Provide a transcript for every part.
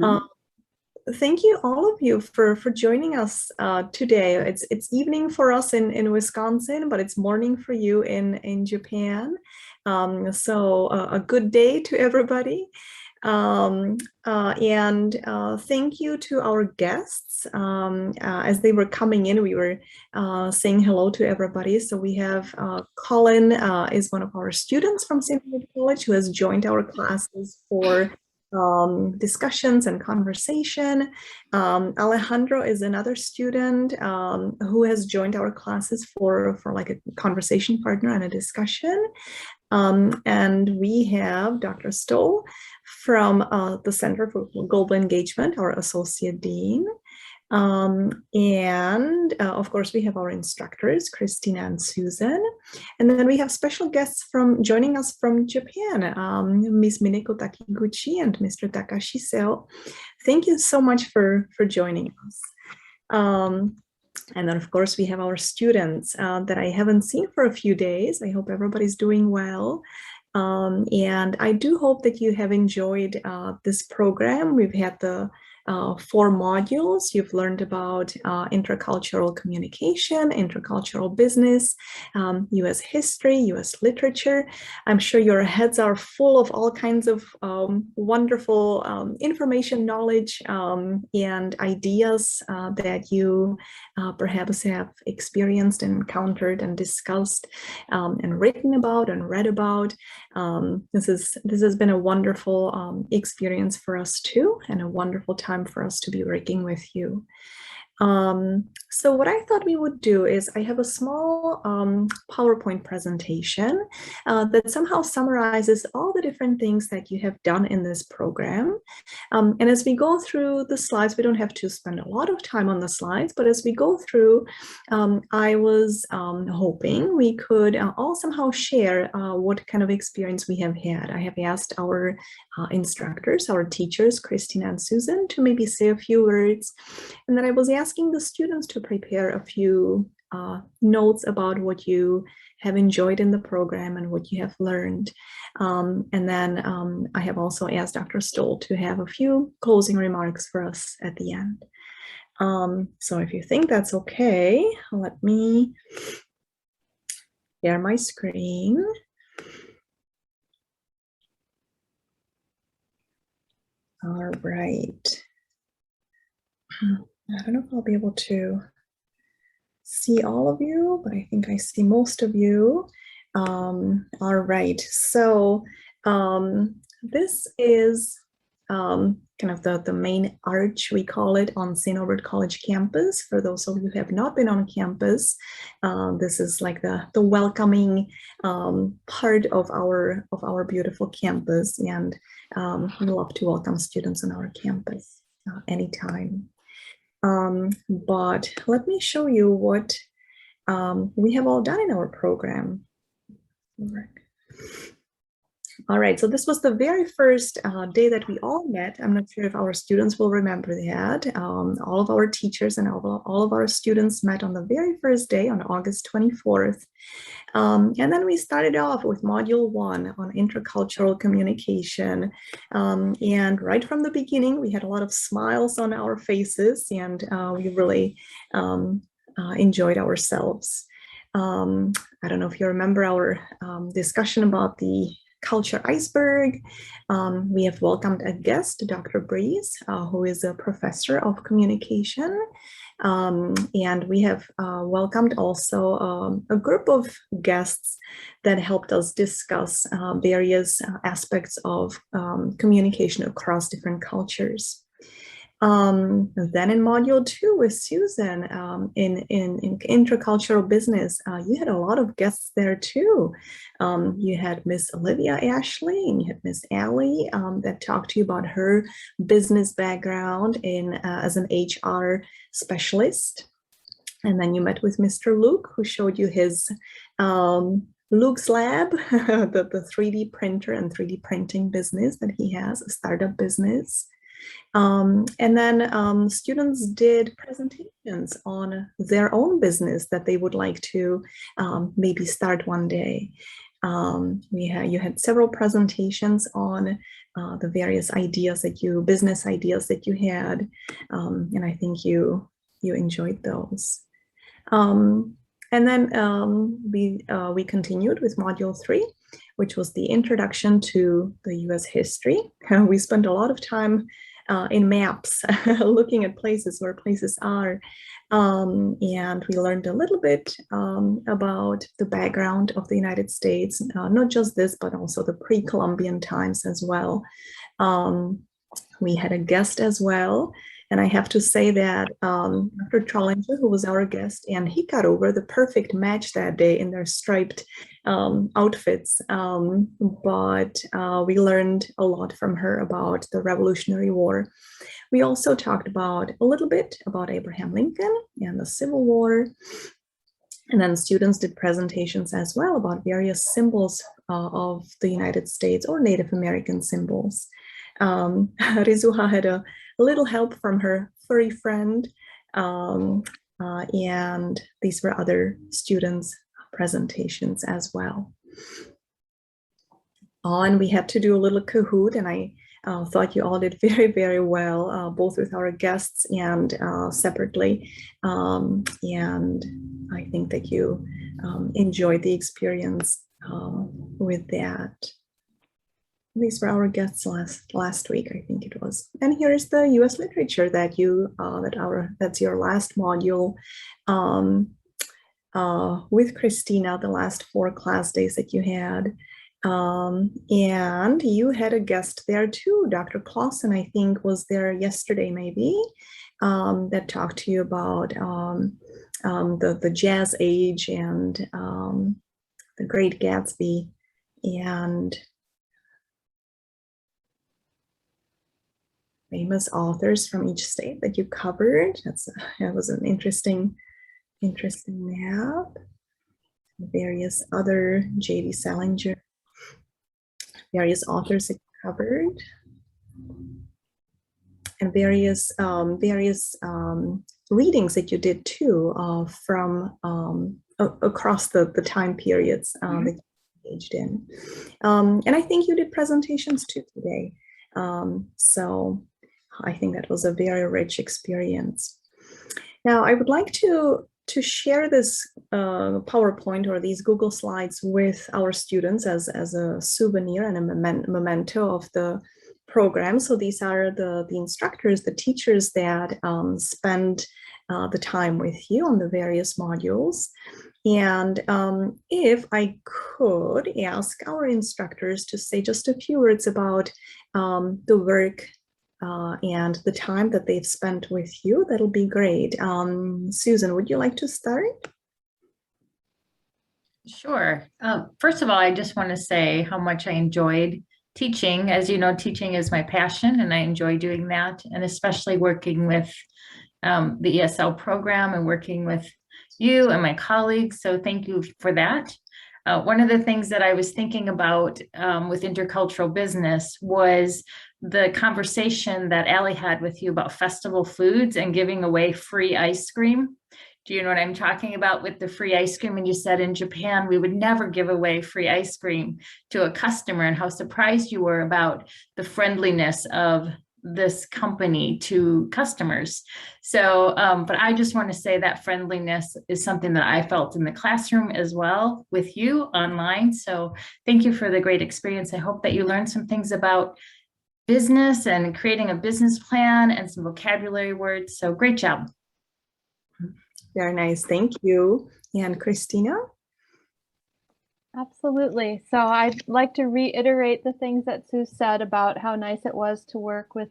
Uh, Thank you, all of you, for joining us today. It's evening for us in Wisconsin, but it's morning for you in Japan. So a good day to everybody. And thank you to our guests. As they were coming in, we were saying hello to everybody. So we have Colin is one of our students from St. Louis College who has joined our classes for discussions and conversation. Alejandro is another student who has joined our classes for like a conversation partner and a discussion. And we have Dr. Stoll from the Center for Global Engagement, our Associate Dean. And of course, we have our instructors, Christina and Susan. And then we have special guests from joining us from Japan, Ms. Mineko Takiguchi and Mr. Takashi Seo. Thank you so much for joining us. And then, of course, we have our students that I haven't seen for a few days. I hope everybody's doing well. And I do hope that you have enjoyed this program. We've had the 4 modules. You've learned about intercultural communication, intercultural business, US history, US literature. I'm sure your heads are full of all kinds of wonderful information, knowledge, and ideas that you perhaps have experienced and encountered and discussed and written about and read about. This has been a wonderful experience for us too, and a wonderful time for us to be working with you. So what I thought we would do is I have a small PowerPoint presentation that somehow summarizes all the different things that you have done in this program. And as we go through the slides, we don't have to spend a lot of time on the slides, but as we go through, I was hoping we could all somehow share what kind of experience we have had. I have asked our instructors, our teachers, Christina and Susan, to maybe say a few words. And then I was asking the students to prepare a few notes about what you have enjoyed in the program and what you have learned. And then I have also asked Dr. Stoll to have a few closing remarks for us at the end. So if you think that's okay, let me share my screen. All right. I don't know if I'll be able to see all of you, but I think I see most of you. All right, so this is kind of the main arch, we call it, on St. Albert College campus. For those of you who have not been on campus, this is like the welcoming part of our beautiful campus, and we love to welcome students on our campus anytime. But let me show you what we have all done in our program. All right, so this was the very first day that we all met. I'm not sure if our students will remember that. All of our teachers and all of our students met on the very first day on August 24th. And then we started off with Module 1 on intercultural communication. And right from the beginning, we had a lot of smiles on our faces, and we really enjoyed ourselves. I don't know if you remember our discussion about the culture iceberg. We have welcomed a guest, Dr. Breeze, who is a professor of communication. And we have welcomed also a group of guests that helped us discuss various aspects of communication across different cultures. Then in Module 2 with Susan, in intercultural business, you had a lot of guests there too. You had Miss Olivia Ashley and you had Miss Allie that talked to you about her business background as an HR specialist. And then you met with Mr. Luke, who showed you his Luke's Lab, the 3D printer and 3D printing business that he has, a startup business. And then students did presentations on their own business that they would like to maybe start one day. You had several presentations on the various business ideas that you had, and I think you enjoyed those. And then we continued with Module 3, which was the introduction to the US history. We spent a lot of time in maps, looking at places where places are. And we learned a little bit about the background of the United States, not just this, but also the pre-Columbian times as well. We had a guest as well. And I have to say that Dr. Trollinger, who was our guest, and he got over the perfect match that day in their striped outfits. But we learned a lot from her about the Revolutionary War. We also talked a little bit about Abraham Lincoln and the Civil War. And then students did presentations as well about various symbols of the United States or Native American symbols. Rizuha had a little help from her furry friend, and these were other students' presentations as well. And we had to do a little Kahoot, and I thought you all did very, very well, both with our guests and separately. And I think that you enjoyed the experience with that. These were our guests last week, I think it was. And here is the U.S. literature that that's your last module with Christina, the last 4 class days that you had. And you had a guest there too, Dr. Clausen, I think, was there yesterday maybe, that talked to you about the jazz age and the Great Gatsby and famous authors from each state that you covered. That was an interesting map. Various other J.D. Salinger, various authors that you covered, and various readings that you did too from across the time periods that you engaged in. And I think you did presentations too today. So I think that was a very rich experience. Now I would like to share this PowerPoint or these Google Slides with our students as a souvenir and a memento of the program. So these are the instructors, the teachers that spend the time with you on the various modules. And if I could ask our instructors to say just a few words about the work and the time that they've spent with you, that'll be great. Susan, would you like to start? Sure. First of all, I just want to say how much I enjoyed teaching. As you know, teaching is my passion, and I enjoy doing that, and especially working with the ESL program and working with you and my colleagues. So thank you for that. One of the things that I was thinking about with intercultural business was the conversation that Allie had with you about festival foods and giving away free ice cream. Do you know what I'm talking about with the free ice cream? And you said in Japan, we would never give away free ice cream to a customer, and how surprised you were about the friendliness of this company to customers. So, but I just want to say that friendliness is something that I felt in the classroom as well with you online. So thank you for the great experience. I hope that you learned some things about business and creating a business plan and some vocabulary words. So great job. Very nice, thank you. And Christina? Absolutely. So I'd like to reiterate the things that Sue said about how nice it was to work with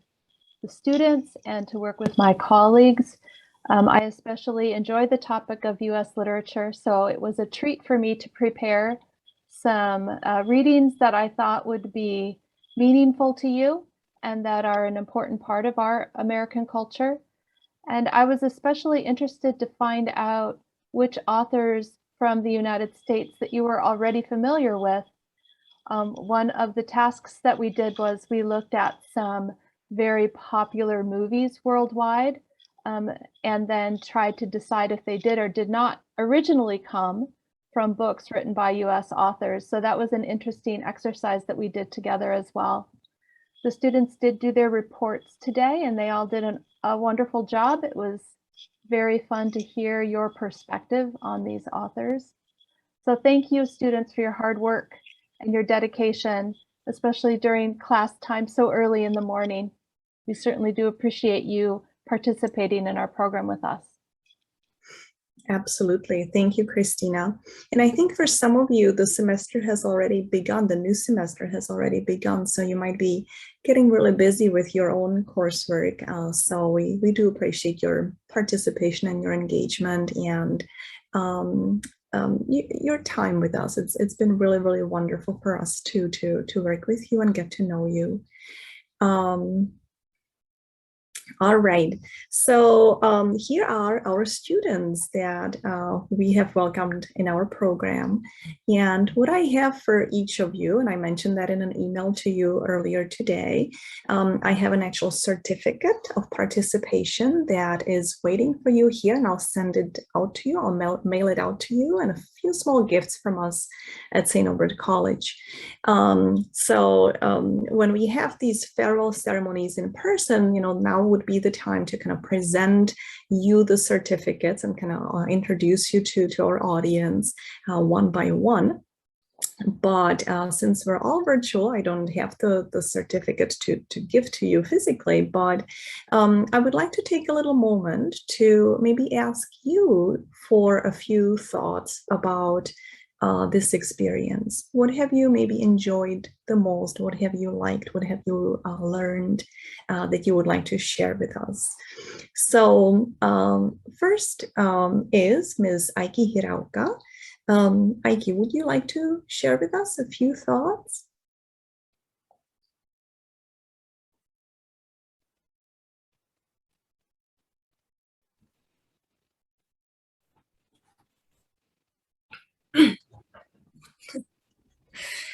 the students and to work with my colleagues. I especially enjoyed the topic of US literature, so it was a treat for me to prepare some readings that I thought would be meaningful to you and that are an important part of our American culture. And I was especially interested to find out which authors from the United States that you were already familiar with. One of the tasks that we did was we looked at some very popular movies worldwide, and then tried to decide if they did or did not originally come from books written by US authors. So that was an interesting exercise that we did together as well. The students did do their reports today, and they all did a wonderful job. It was very fun to hear your perspective on these authors. So thank you, students, for your hard work and your dedication, especially during class time so early in the morning. We certainly do appreciate you participating in our program with us. Absolutely. Thank you, Christina. And I think for some of you, the semester has already begun. The new semester has already begun. So you might be getting really busy with your own coursework. So we do appreciate your participation and your engagement and your time with us. It's been really, really wonderful for us to work with you and get to know you. All right, so here are our students that we have welcomed in our program. And what I have for each of you, and I mentioned that in an email to you earlier today, I have an actual certificate of participation that is waiting for you here, and I'll send it out to you. I'll mail it out to you, and a few small gifts from us at St. Albert College. When we have these farewell ceremonies in person, now would be the time to kind of present you the certificates and kind of introduce you to our audience one by one. But since we're all virtual, I don't have the certificate to give to you physically, but I would like to take a little moment to maybe ask you for a few thoughts about this experience. What have you maybe enjoyed the most? What have you liked? What have you learned that you would like to share with us? So first is Ms. Aiki Hiraoka. Aiki, would you like to share with us a few thoughts?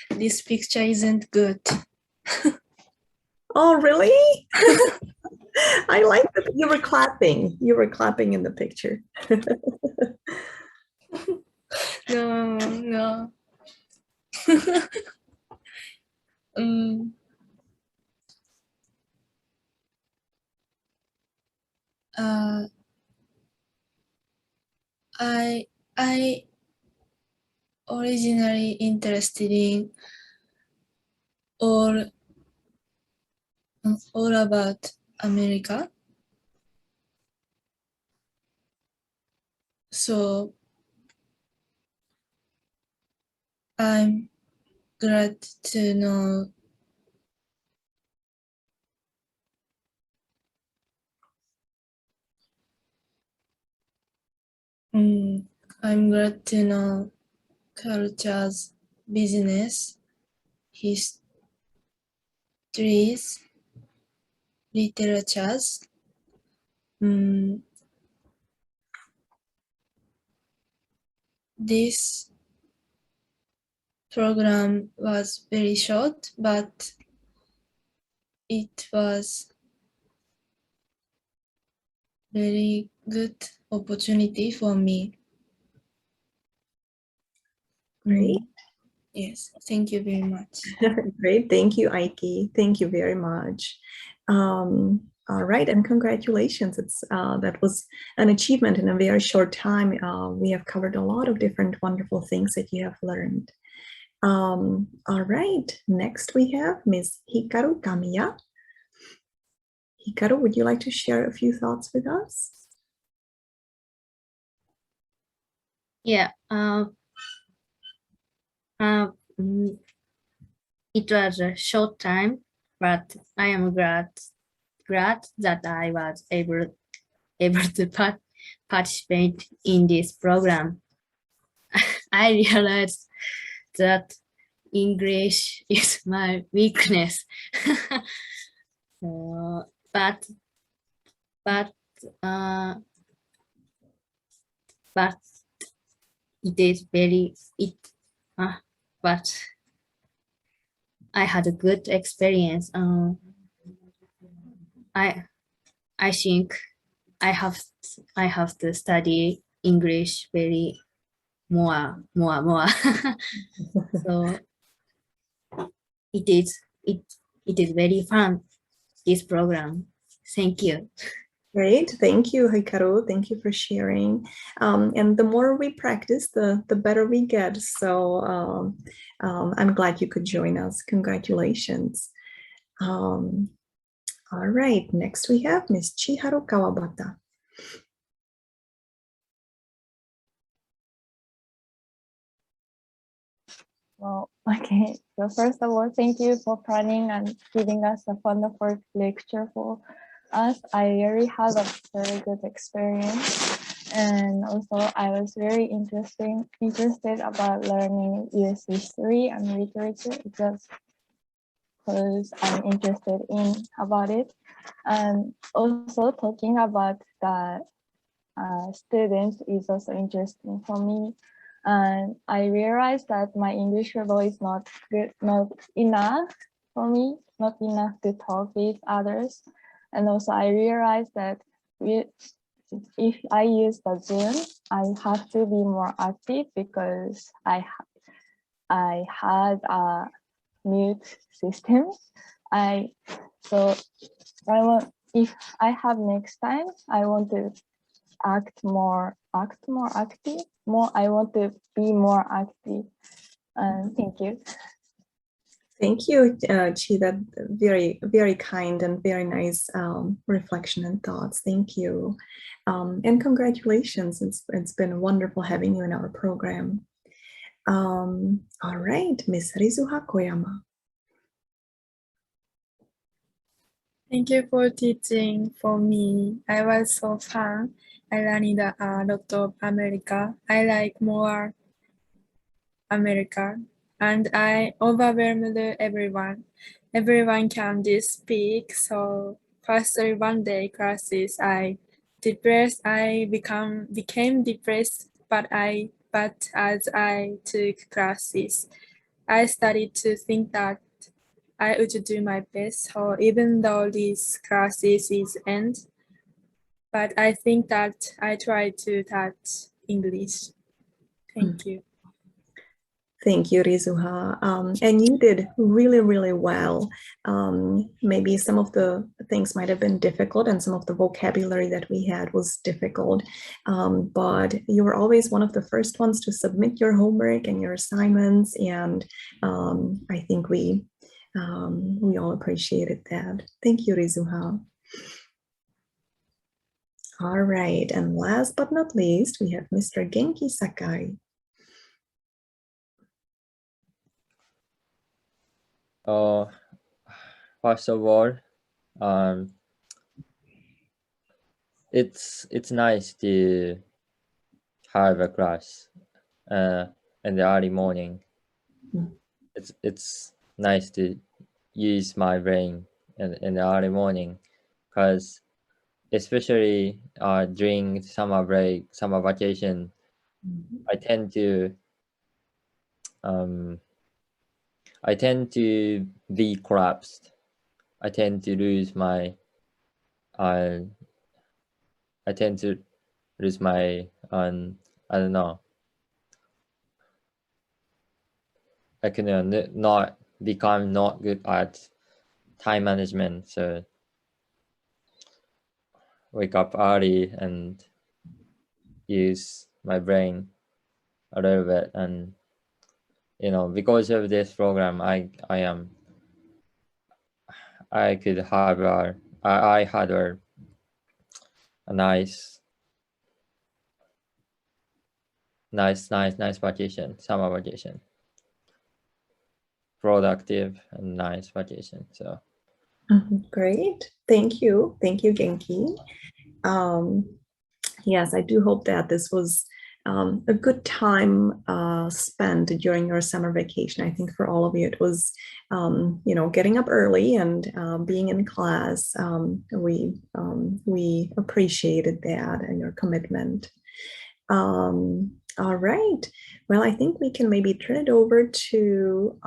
This picture isn't good. Oh, really? I like that you were clapping. You were clapping in the picture. No. I originally interested in all about America. So I'm glad to know I'm glad to know cultures, business, histories, literatures. This program was very short, but it was very good opportunity for me. Great. Yes, thank you very much. Great. Thank you, Aiki. Thank you very much. All right, and congratulations. That was an achievement in a very short time. We have covered a lot of different wonderful things that you have learned. All right, next we have Ms. Hikaru Kamiya. Hikaru, would you like to share a few thoughts with us? Yeah. It was a short time, but I am glad that I was able to participate in this program. I realized that English is my weakness. But it is but I had a good experience. I think I have to study English very more. So it It is very fun, this program. Thank you. Great, thank you, Hikaru. Thank you for sharing. And the more we practice, the better we get. So I'm glad you could join us. Congratulations. All right, next we have Miss Chiharu Kawabata. Well, okay. So first of all, thank you for planning and giving us a wonderful lecture for us. I really had a very good experience. And also I was very interested about learning US history and literature just because I'm interested in about it. And also talking about the students is also interesting for me. And I realized that my English level is not good, not enough for me, not enough to talk with others. And also I realized that if I use the Zoom, I have to be more active because I had a mute system. So I want, if I have next time, I want to act more active. I want to be more active. Thank you. Thank you, Chi. That very, very kind and very nice reflection and thoughts. Thank you. And congratulations. It's been wonderful having you in our program. All right, Miss Rizuha Koyama. Thank you for teaching for me. I was so fun. I learned a lot of America. I like more America. And I overwhelmed everyone. Everyone can just speak. So first 1 day classes, I became depressed, but as I took classes, I started to think that I would do my best. So even though these classes is end, but I think that I try to touch English. Thank you. Thank you, Rizuha. And you did really, really well. Maybe some of the things might have been difficult and some of the vocabulary that we had was difficult, but you were always one of the first ones to submit your homework and your assignments. And I think we all appreciated that. Thank you, Rizuha. All right, and last but not least, we have Mr. Genki Sakai. First of all, it's nice to have a class in the early morning. It's nice to use my brain in the early morning, because especially during summer break, summer vacation, I tend to be collapsed. I tend to lose my I tend to lose my I don't know. I can not become not good at time management. So wake up early and use my brain a little bit, and because of this program, I had a nice vacation, summer vacation, productive and nice vacation. So Great, thank you, Genki. Yes, I do hope that this was a good time spent during your summer vacation. I think for all of you, it was, getting up early and being in class. We appreciated that and your commitment. All right. Well, I think we can maybe turn it over to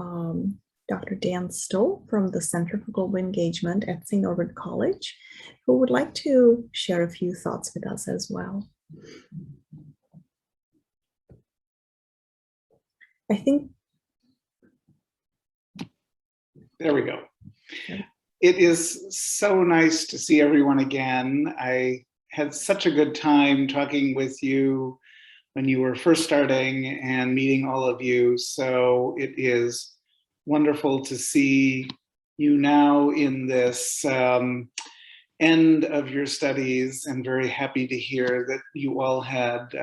Dr. Dan Stoll from the Center for Global Engagement at St. Norbert College, who would like to share a few thoughts with us as well. I think. There we go. It is so nice to see everyone again. I had such a good time talking with you when you were first starting and meeting all of you. So it is wonderful to see you now in this end of your studies, and very happy to hear that you all had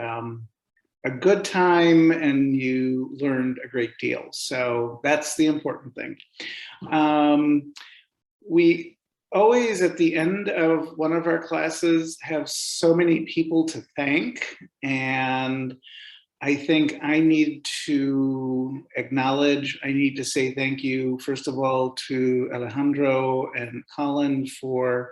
a good time and you learned a great deal. So that's the important thing. We always, at the end of one of our classes, have so many people to thank. And I think I need to acknowledge, I need to say thank you, first of all, to Alejandro and Colin for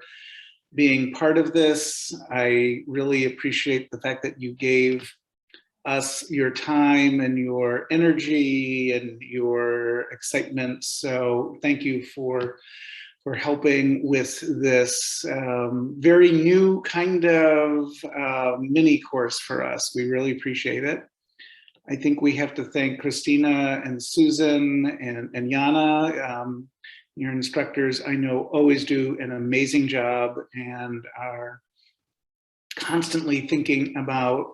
being part of this. I really appreciate the fact that you gave us your time and your energy and your excitement. So thank you for helping with this very new kind of mini course for us. We really appreciate it. I think we have to thank Christina and Susan and Yana. Your instructors, I know, always do an amazing job and are constantly thinking about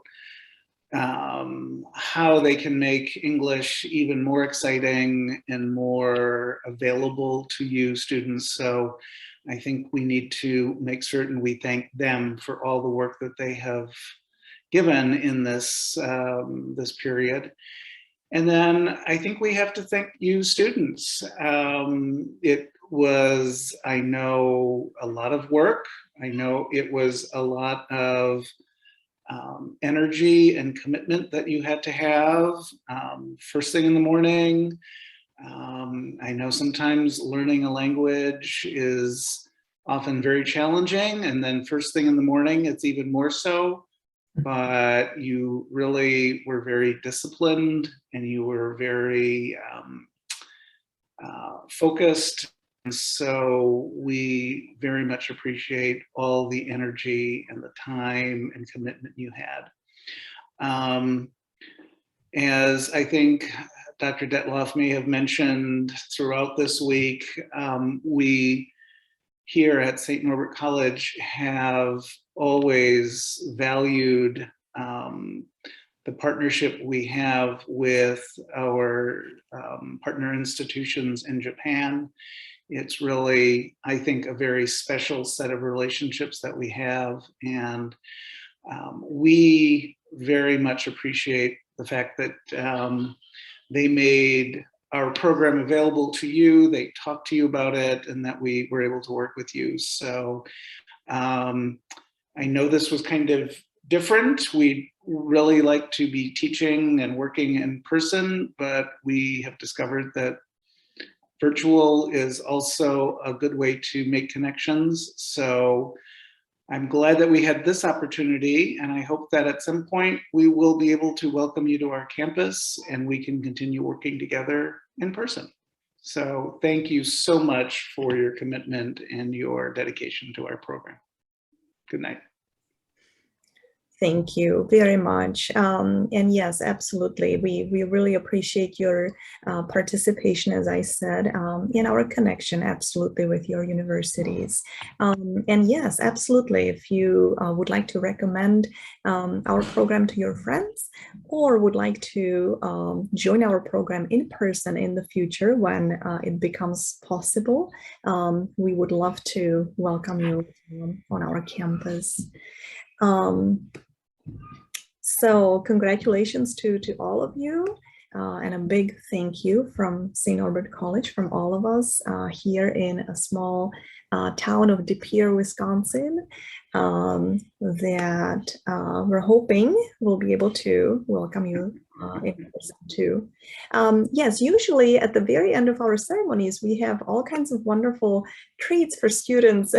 how they can make English even more exciting and more available to you students. So I think we need to make certain we thank them for all the work that they have given in this, this period. And then I think we have to thank you students. It was, I know, a lot of work. I know it was a lot of energy and commitment that you had to have first thing in the morning. I know sometimes learning a language is often very challenging, and then first thing in the morning it's even more so, but you really were very disciplined and you were very focused. And so we very much appreciate all the energy and the time and commitment you had. As I think Dr. Detloff may have mentioned throughout this week, we here at St. Norbert College have always valued the partnership we have with our partner institutions in Japan. It's really, I think, a very special set of relationships that we have. And we very much appreciate the fact that they made our program available to you, they talked to you about it, and that we were able to work with you. So I know this was kind of different. We really like to be teaching and working in person, but we have discovered that virtual is also a good way to make connections. So I'm glad that we had this opportunity, and I hope that at some point we will be able to welcome you to our campus and we can continue working together in person. So thank you so much for your commitment and your dedication to our program. Good night. Thank you very much. And yes, absolutely. We really appreciate your participation, as I said, in our connection, absolutely, with your universities. And yes, absolutely. If you would like to recommend our program to your friends, or would like to join our program in person in the future when it becomes possible, we would love to welcome you on our campus. So congratulations to all of you, and a big thank you from St. Norbert College, from all of us here in a small town of De Pere, Wisconsin, that we're hoping we'll be able to welcome you in person too. Yes, usually at the very end of our ceremonies, we have all kinds of wonderful treats for students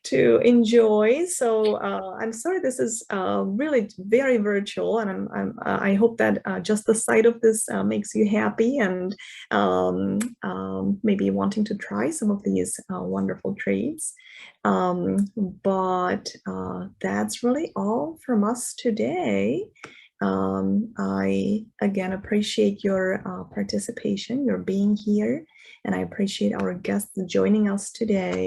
to enjoy. So I'm sorry this is really very virtual, and I hope that just the sight of this makes you happy and maybe wanting to try some of these wonderful treats. But that's really all from us today. I again appreciate your participation, your being here, and I appreciate our guests joining us today.